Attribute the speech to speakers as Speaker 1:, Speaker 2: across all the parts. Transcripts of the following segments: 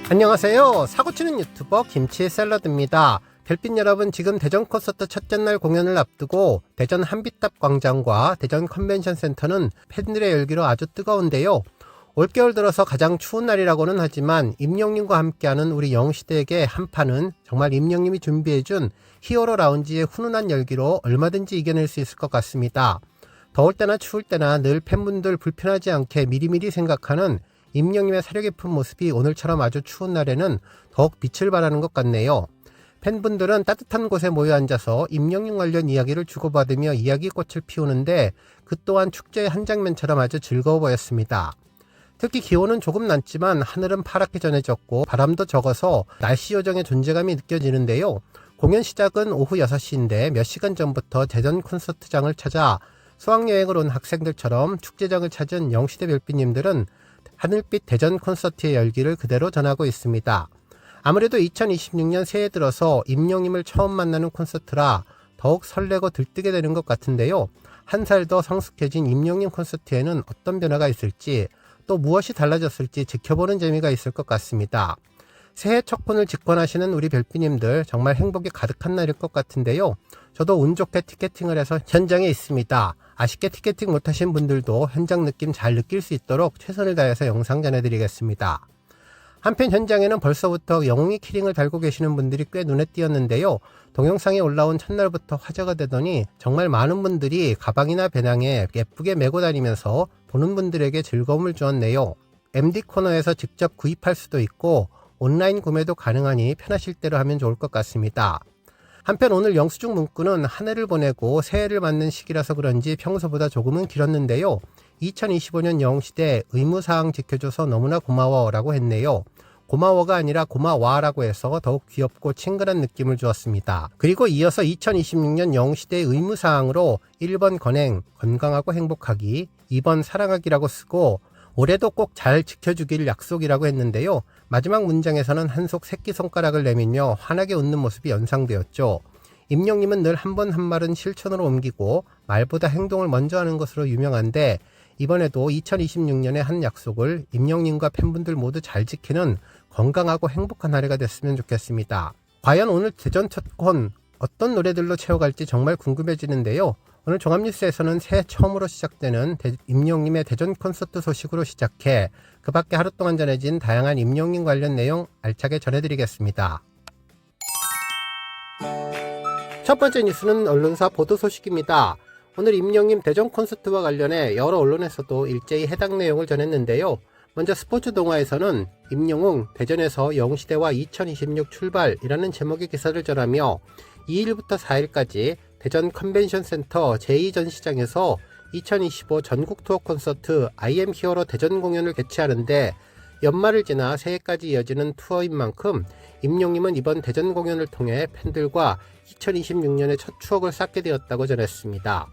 Speaker 1: 안녕하세요. 사고치는 유튜버 김치 샐러드입니다. 별빛 여러분, 지금 대전 콘서트 첫째 날 공연을 앞두고 대전 한빛탑 광장과 대전 컨벤션 센터는 팬들의 열기로 아주 뜨거운데요. 올겨울 들어서 가장 추운 날이라고는 하지만 임영님과 함께하는 우리 영웅시대에게 한판은 정말 임영님이 준비해준 히어로 라운지의 훈훈한 열기로 얼마든지 이겨낼 수 있을 것 같습니다. 더울 때나 추울 때나 늘 팬분들 불편하지 않게 미리미리 생각하는 임영님의 사려 깊은 모습이 오늘처럼 아주 추운 날에는 더욱 빛을 발하는 것 같네요. 팬분들은 따뜻한 곳에 모여 앉아서 임영님 관련 이야기를 주고받으며 이야기꽃을 피우는데 그 또한 축제의 한 장면처럼 아주 즐거워 보였습니다. 특히 기온은 조금 낮지만 하늘은 파랗게 전해졌고 바람도 적어서 날씨 요정의 존재감이 느껴지는데요. 공연 시작은 오후 6시인데 몇 시간 전부터 대전 콘서트장을 찾아 수학여행을 온 학생들처럼 축제장을 찾은 영시대 별빛님들은 하늘빛 대전 콘서트의 열기를 그대로 전하고 있습니다. 아무래도 2026년 새해 들어서 임영님을 처음 만나는 콘서트라 더욱 설레고 들뜨게 되는 것 같은데요. 한 살 더 성숙해진 임영님 콘서트에는 어떤 변화가 있을지 또 무엇이 달라졌을지 지켜보는 재미가 있을 것 같습니다. 새해 첫 콘을 직관하시는 우리 별빛님들 정말 행복이 가득한 날일 것 같은데요. 저도 운 좋게 티켓팅을 해서 현장에 있습니다. 아쉽게 티켓팅 못하신 분들도 현장 느낌 잘 느낄 수 있도록 최선을 다해서 영상 전해드리겠습니다. 한편 현장에는 벌써부터 영웅이 키링을 달고 계시는 분들이 꽤 눈에 띄었는데요. 동영상이 올라온 첫날부터 화제가 되더니 정말 많은 분들이 가방이나 배낭에 예쁘게 메고 다니면서 보는 분들에게 즐거움을 주었네요. MD 코너에서 직접 구입할 수도 있고 온라인 구매도 가능하니 편하실 대로 하면 좋을 것 같습니다. 한편 오늘 영수증 문구는 한 해를 보내고 새해를 맞는 시기라서 그런지 평소보다 조금은 길었는데요. 2025년 영웅시대 의무사항 지켜줘서 너무나 고마워 라고 했네요. 고마워가 아니라 고마와 라고 해서 더욱 귀엽고 친근한 느낌을 주었습니다. 그리고 이어서 2026년 영웅시대의 의무사항으로 1번 건행, 건강하고 행복하기, 2번 사랑하기라고 쓰고 올해도 꼭 잘 지켜주길 약속이라고 했는데요. 마지막 문장에서는 한속 새끼손가락을 내밀며 환하게 웃는 모습이 연상되었죠. 임영님은 늘 한 번 한 말은 실천으로 옮기고 말보다 행동을 먼저 하는 것으로 유명한데 이번에도 2026년의 한 약속을 임영님과 팬분들 모두 잘 지키는 건강하고 행복한 한 해가 됐으면 좋겠습니다. 과연 오늘 대전 첫 콘 어떤 노래들로 채워갈지 정말 궁금해지는데요. 오늘 종합뉴스에서는 새해 처음으로 시작되는 임영님의 대전 콘서트 소식으로 시작해 그 밖에 하루 동안 전해진 다양한 임영님 관련 내용 알차게 전해드리겠습니다. 첫 번째 뉴스는 언론사 보도 소식입니다. 오늘 임영님 대전 콘서트와 관련해 여러 언론에서도 일제히 해당 내용을 전했는데요. 먼저 스포츠 동아에서는 임영웅 대전에서 영웅시대와 2026 출발이라는 제목의 기사를 전하며 2일부터 4일까지 대전 컨벤션 센터 제2전시장에서 2025 전국 투어 콘서트 I am 히어로 대전 공연을 개최하는데 연말을 지나 새해까지 이어지는 투어인 만큼 임영님은 이번 대전 공연을 통해 팬들과 2026년의 첫 추억을 쌓게 되었다고 전했습니다.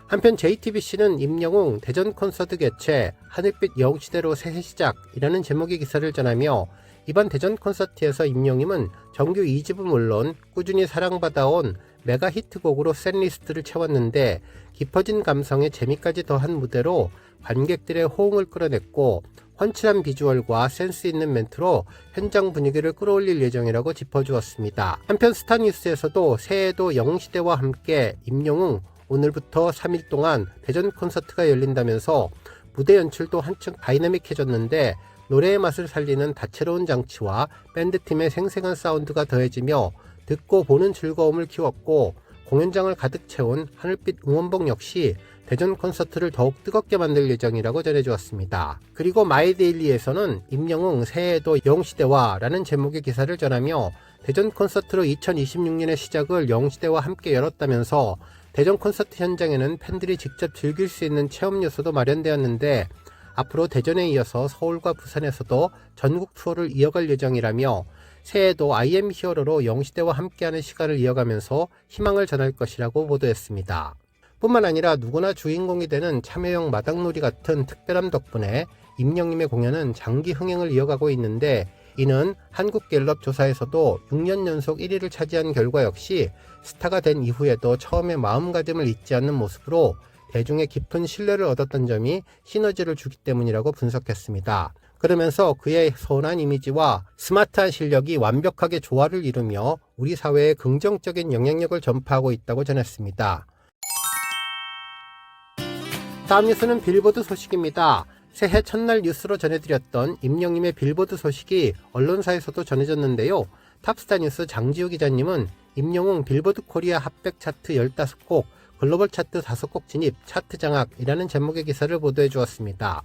Speaker 1: 한편 JTBC는 임영웅 대전 콘서트 개최 하늘빛 영웅시대로 새해 시작이라는 제목의 기사를 전하며 이번 대전 콘서트에서 임영님은 정규 2집은 물론 꾸준히 사랑받아온 메가 히트곡으로 셋리스트를 채웠는데 깊어진 감성에 재미까지 더한 무대로 관객들의 호응을 끌어냈고 훤칠한 비주얼과 센스 있는 멘트로 현장 분위기를 끌어올릴 예정이라고 짚어주었습니다. 한편 스타뉴스에서도 새해에도 영웅시대와 함께 임영웅 오늘부터 3일 동안 대전 콘서트가 열린다면서 무대 연출도 한층 다이나믹해졌는데 노래의 맛을 살리는 다채로운 장치와 밴드팀의 생생한 사운드가 더해지며 듣고 보는 즐거움을 키웠고 공연장을 가득 채운 하늘빛 응원봉 역시 대전 콘서트를 더욱 뜨겁게 만들 예정이라고 전해주었습니다. 그리고 마이데일리에서는 임영웅 새해에도 영웅시대와 라는 제목의 기사를 전하며 대전 콘서트로 2026년의 시작을 영웅시대와 함께 열었다면서 대전 콘서트 현장에는 팬들이 직접 즐길 수 있는 체험 요소도 마련되었는데 앞으로 대전에 이어서 서울과 부산에서도 전국 투어를 이어갈 예정이라며 새해에도 I am 히어로로 영웅시대와 함께하는 시간을 이어가면서 희망을 전할 것이라고 보도했습니다. 뿐만 아니라 누구나 주인공이 되는 참여형 마당놀이 같은 특별함 덕분에 임영님의 공연은 장기 흥행을 이어가고 있는데 이는 한국갤럽 조사에서도 6년 연속 1위를 차지한 결과 역시 스타가 된 이후에도 처음의 마음가짐을 잊지 않는 모습으로 대중의 깊은 신뢰를 얻었던 점이 시너지를 주기 때문이라고 분석했습니다. 그러면서 그의 선한 이미지와 스마트한 실력이 완벽하게 조화를 이루며 우리 사회에 긍정적인 영향력을 전파하고 있다고 전했습니다. 다음 뉴스는 빌보드 소식입니다. 새해 첫날 뉴스로 전해드렸던 임영님의 빌보드 소식이 언론사에서도 전해졌는데요. 탑스타 뉴스 장지우 기자님은 임영웅 빌보드 코리아 핫백 차트 15곡, 글로벌 차트 5곡 진입, 차트 장악이라는 제목의 기사를 보도해 주었습니다.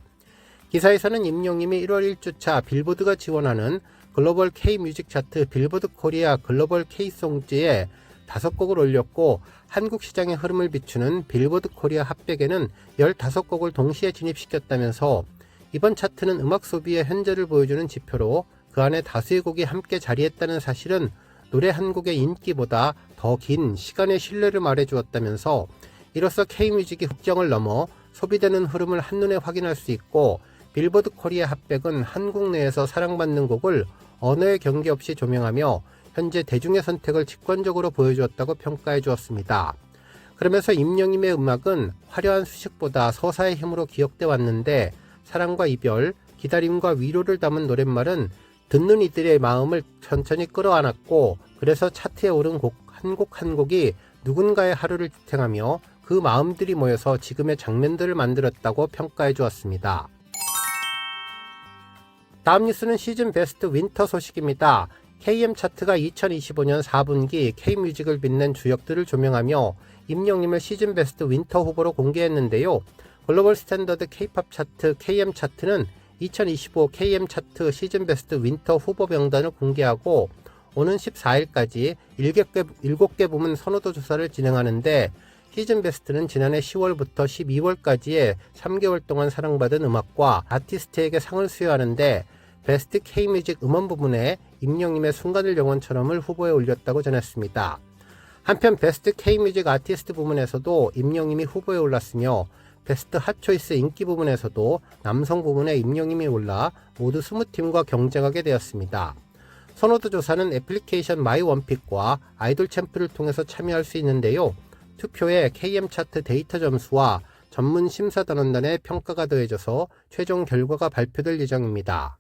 Speaker 1: 기사에서는 임영님이 1월 1주차 빌보드가 지원하는 글로벌 K-뮤직 차트 빌보드 코리아 글로벌 K-송즈에 5곡을 올렸고, 한국 시장의 흐름을 비추는 빌보드 코리아 핫백에는 15곡을 동시에 진입시켰다면서 이번 차트는 음악 소비의 현재를 보여주는 지표로 그 안에 다수의 곡이 함께 자리했다는 사실은 노래 한 곡의 인기보다 더 긴 시간의 신뢰를 말해주었다면서 이로써 K-뮤직이 국경을 넘어 소비되는 흐름을 한눈에 확인할 수 있고, 빌보드 코리아 핫백은 한국 내에서 사랑받는 곡을 언어의 경계 없이 조명하며 현재 대중의 선택을 직관적으로 보여주었다고 평가해 주었습니다. 그러면서 임영님의 음악은 화려한 수식보다 서사의 힘으로 기억돼 왔는데, 사랑과 이별, 기다림과 위로를 담은 노랫말은 듣는 이들의 마음을 천천히 끌어안았고, 그래서 차트에 오른 곡 한 곡이 누군가의 하루를 지탱하며 그 마음들이 모여서 지금의 장면들을 만들었다고 평가해 주었습니다. 다음 뉴스는 시즌 베스트 윈터 소식입니다. KM 차트가 2025년 4분기 K뮤직을 빛낸 주역들을 조명하며 임영님을 시즌 베스트 윈터 후보로 공개했는데요. 글로벌 스탠더드 K-팝 차트 KM 차트는 2025 KM 차트 시즌 베스트 윈터 후보 명단을 공개하고 오는 14일까지 7개 부문 선호도 조사를 진행하는데, 시즌 베스트는 지난해 10월부터 12월까지의 3개월 동안 사랑받은 음악과 아티스트에게 상을 수여하는데, 베스트 K뮤직 음원 부문에 임영님의 순간을 영원처럼을 후보에 올렸다고 전했습니다. 한편 베스트 K뮤직 아티스트 부문에서도 임영님이 후보에 올랐으며, 베스트 핫초이스 인기 부문에서도 남성 부문에 임영님이 올라 모두 20팀과 경쟁하게 되었습니다. 선호도 조사는 애플리케이션 마이원픽과 아이돌 챔프를 통해서 참여할 수 있는데요. 투표에 KM 차트 데이터 점수와 전문 심사단원단의 평가가 더해져서 최종 결과가 발표될 예정입니다.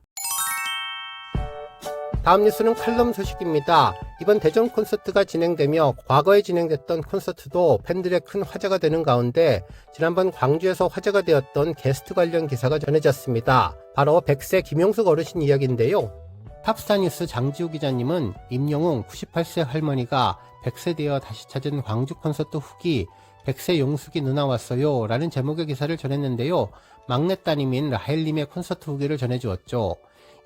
Speaker 1: 다음 뉴스는 칼럼 소식입니다. 이번 대전 콘서트가 진행되며 과거에 진행됐던 콘서트도 팬들의 큰 화제가 되는 가운데, 지난번 광주에서 화제가 되었던 게스트 관련 기사가 전해졌습니다. 바로 100세 김용숙 어르신 이야기인데요. 탑스타 뉴스 장지우 기자님은 임영웅 98세 할머니가 100세 되어 다시 찾은 광주 콘서트 후기 100세 용숙이 누나 왔어요 라는 제목의 기사를 전했는데요. 막내 따님인 라헬님의 콘서트 후기를 전해주었죠.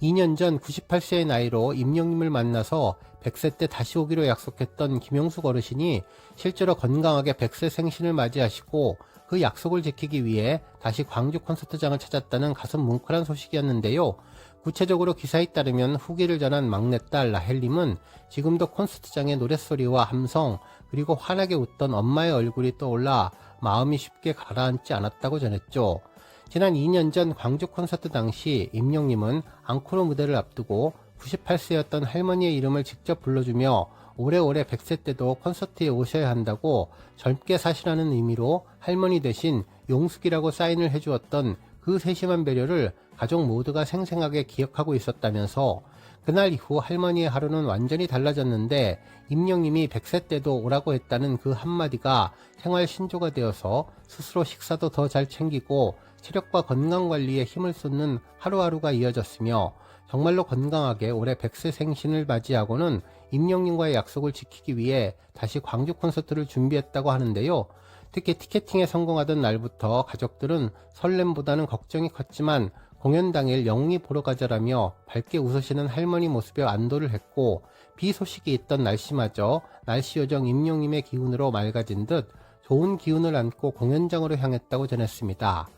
Speaker 1: 2년 전 98세의 나이로 임영님을 만나서 100세 때 다시 오기로 약속했던 김용숙 어르신이 실제로 건강하게 100세 생신을 맞이하시고 그 약속을 지키기 위해 다시 광주 콘서트장을 찾았다는 가슴 뭉클한 소식이었는데요. 구체적으로 기사에 따르면 후기를 전한 막내딸 라헬님은 지금도 콘서트장의 노랫소리와 함성, 그리고 환하게 웃던 엄마의 얼굴이 떠올라 마음이 쉽게 가라앉지 않았다고 전했죠. 지난 2년 전 광주 콘서트 당시 임영님은 앙코르 무대를 앞두고 98세였던 할머니의 이름을 직접 불러주며 오래오래 100세 때도 콘서트에 오셔야 한다고 젊게 사시라는 의미로 할머니 대신 용숙이라고 사인을 해주었던 그 세심한 배려를 가족 모두가 생생하게 기억하고 있었다면서, 그날 이후 할머니의 하루는 완전히 달라졌는데 임영님이 100세 때도 오라고 했다는 그 한마디가 생활 신조가 되어서 스스로 식사도 더 잘 챙기고 체력과 건강관리에 힘을 쏟는 하루하루가 이어졌으며, 정말로 건강하게 올해 100세 생신을 맞이하고는 임영님과의 약속을 지키기 위해 다시 광주 콘서트를 준비했다고 하는데요. 특히 티켓팅에 성공하던 날부터 가족들은 설렘보다는 걱정이 컸지만 공연 당일 영웅이 보러 가자라며 밝게 웃으시는 할머니 모습에 안도를 했고, 비 소식이 있던 날씨마저 날씨 요정 임영님의 기운으로 맑아진 듯 좋은 기운을 안고 공연장으로 향했다고 전했습니다.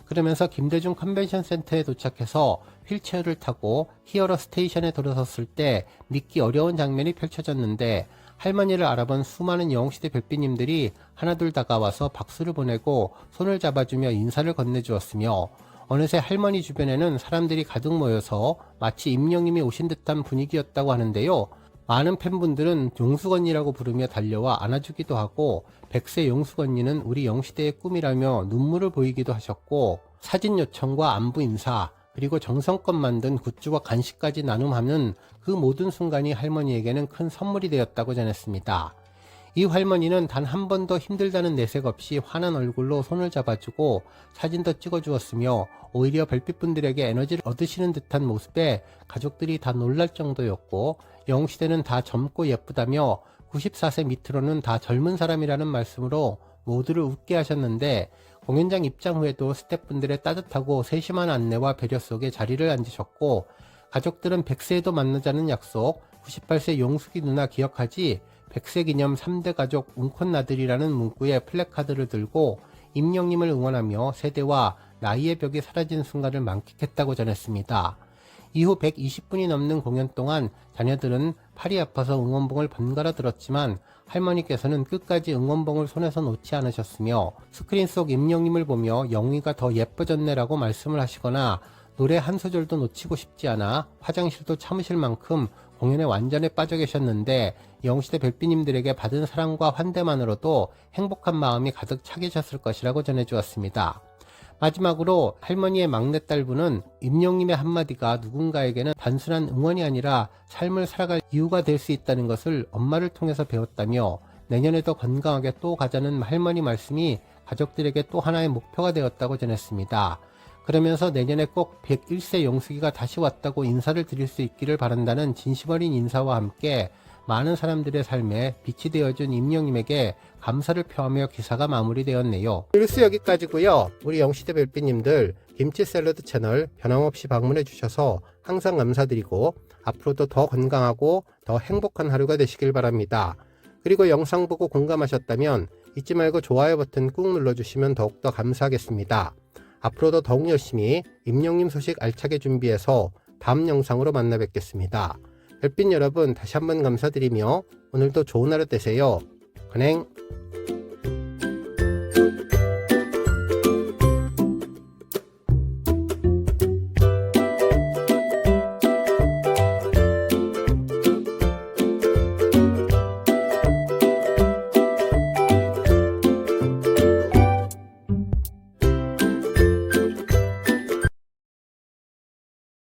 Speaker 1: 그러면서 김대중 컨벤션 센터에 도착해서 휠체어를 타고 히어로 스테이션에 들어섰을 때 믿기 어려운 장면이 펼쳐졌는데, 할머니를 알아본 수많은 영웅시대 별빛님들이 하나둘 다가와서 박수를 보내고 손을 잡아주며 인사를 건네주었으며, 어느새 할머니 주변에는 사람들이 가득 모여서 마치 임영님이 오신 듯한 분위기였다고 하는데요. 많은 팬분들은 용숙 언니라고 부르며 달려와 안아주기도 하고, 100세 용숙 언니는 우리 영시대의 꿈이라며 눈물을 보이기도 하셨고, 사진 요청과 안부 인사, 그리고 정성껏 만든 굿즈와 간식까지 나눔하는 그 모든 순간이 할머니에게는 큰 선물이 되었다고 전했습니다. 이 할머니는 단 한 번도 힘들다는 내색 없이 환한 얼굴로 손을 잡아주고 사진도 찍어주었으며 오히려 별빛분들에게 에너지를 얻으시는 듯한 모습에 가족들이 다 놀랄 정도였고, 영웅시대는 다 젊고 예쁘다며 94세 밑으로는 다 젊은 사람이라는 말씀으로 모두를 웃게 하셨는데, 공연장 입장 후에도 스태프분들의 따뜻하고 세심한 안내와 배려 속에 자리를 앉으셨고, 가족들은 100세에도 만나자는 약속, 98세 용숙이 누나 기억하지? 100세 기념 3대 가족 웅콘나들이라는 문구의 플래카드를 들고 임영님을 응원하며 세대와 나이의 벽이 사라진 순간을 만끽했다고 전했습니다. 이후 120분이 넘는 공연 동안 자녀들은 팔이 아파서 응원봉을 번갈아 들었지만 할머니께서는 끝까지 응원봉을 손에서 놓지 않으셨으며 스크린 속 임영님을 보며 영희가 더 예뻐졌네라고 말씀을 하시거나 노래 한 소절도 놓치고 싶지 않아 화장실도 참으실 만큼 공연에 완전히 빠져 계셨는데, 영웅시대 별빛님들에게 받은 사랑과 환대만으로도 행복한 마음이 가득 차 계셨을 것이라고 전해주었습니다. 마지막으로 할머니의 막내딸분은 임영님의 한마디가 누군가에게는 단순한 응원이 아니라 삶을 살아갈 이유가 될 수 있다는 것을 엄마를 통해서 배웠다며, 내년에도 건강하게 또 가자는 할머니 말씀이 가족들에게 또 하나의 목표가 되었다고 전했습니다. 그러면서 내년에 꼭 101세 영숙이가 다시 왔다고 인사를 드릴 수 있기를 바란다는 진심 어린 인사와 함께 많은 사람들의 삶에 빛이 되어준 임영님에게 감사를 표하며 기사가 마무리되었네요. 뉴스 여기까지고요. 우리 영시대 별빛님들 김치 샐러드 채널 변함없이 방문해 주셔서 항상 감사드리고 앞으로도 더 건강하고 더 행복한 하루가 되시길 바랍니다. 그리고 영상 보고 공감하셨다면 잊지 말고 좋아요 버튼 꾹 눌러주시면 더욱더 감사하겠습니다. 앞으로도 더욱 열심히 임영님 소식 알차게 준비해서 다음 영상으로 만나 뵙겠습니다. 별빛 여러분 다시 한번 감사드리며 오늘도 좋은 하루 되세요. 건행.